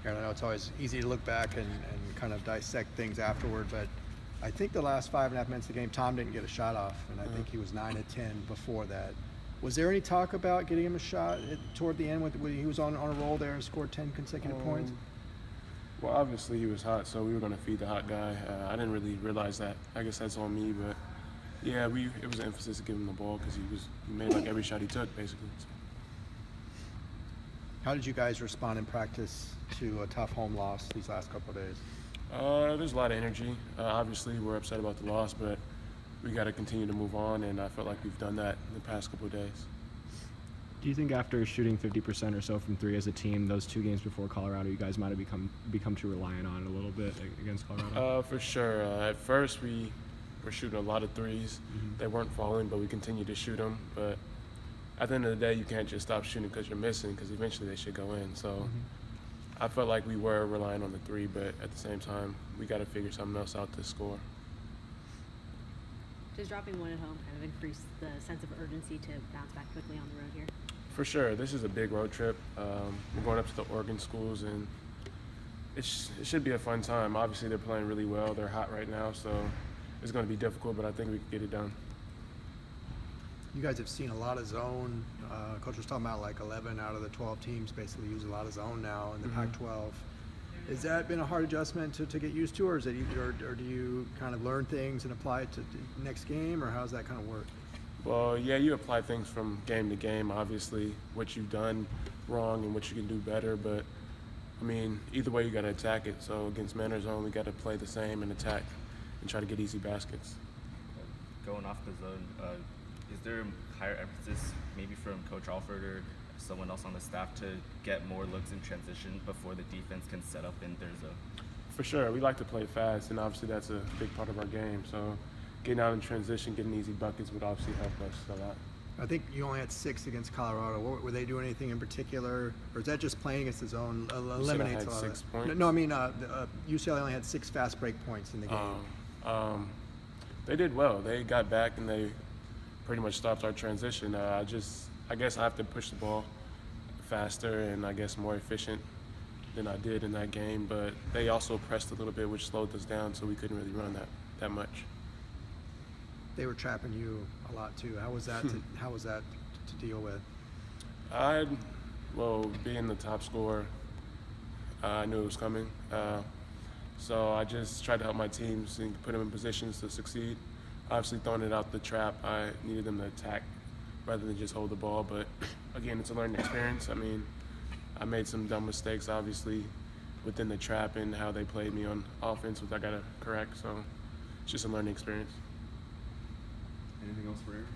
And I know it's always easy to look back and kind of dissect things afterward, but I think the last 5.5 minutes of the game, Tom didn't get a shot off, and I think he was 9 of 10 before that. Was there any talk about getting him a shot toward the end when he was on a roll there and scored 10 consecutive points? Well, obviously he was hot, so we were going to feed the hot guy. I didn't really realize that. I guess that's on me, but yeah, it was an emphasis to give him the ball because he made like every shot he took, basically. So. How did you guys respond in practice to a tough home loss these last couple of days? There's a lot of energy. Obviously, we're upset about the loss, but we got to continue to move on, and I felt like we've done that in the past couple of days. Do you think after shooting 50% or so from three as a team, those 2 games before Colorado, you guys might have become too reliant on it a little bit against Colorado? For sure. At first, we were shooting a lot of threes. Mm-hmm. They weren't falling, but we continued to shoot them. But at the end of the day, you can't just stop shooting because you're missing, because eventually they should go in. So I felt like we were relying on the 3, but at the same time, we got to figure something else out to score. Does dropping 1 at home kind of increase the sense of urgency to bounce back quickly on the road here? For sure. This is a big road trip. We're going up to the Oregon schools, and it should be a fun time. Obviously, they're playing really well. They're hot right now, so it's going to be difficult, but I think we can get it done. You guys have seen a lot of zone. Coach was talking about like 11 out of the 12 teams basically use a lot of zone now in the Pac-12. Has that been a hard adjustment to get used to, or is it or do you kind of learn things and apply it to the next game, or how does that kind of work? Well, yeah, you apply things from game to game, obviously, what you've done wrong and what you can do better. But, I mean, either way, you got to attack it. So against man or zone, we got to play the same and attack and try to get easy baskets. Going off the zone, is there a higher emphasis maybe from Coach Alford or someone else on the staff to get more looks in transition before the defense can set up in their zone? For sure. We like to play fast, and obviously that's a big part of our game. So getting out in transition, getting easy buckets would obviously help us a lot. I think you only had 6 against Colorado. Were they doing anything in particular, or is that just playing against the zone eliminates had a lot 6 of points? No, I mean UCLA only had 6 fast break points in the game. They did well. They got back and they pretty much stopped our transition. I guess I have to push the ball faster and I guess more efficient than I did in that game. But they also pressed a little bit, which slowed us down, so we couldn't really run that much. They were trapping you a lot too. How was that? How was that to deal with? Being the top scorer, I knew it was coming. So I just tried to help my teams and put them in positions to succeed. Obviously, throwing it out the trap, I needed them to attack rather than just hold the ball. But again, it's a learning experience. I mean, I made some dumb mistakes, obviously, within the trap and how they played me on offense, which I got to correct. So it's just a learning experience. Anything else for Aaron?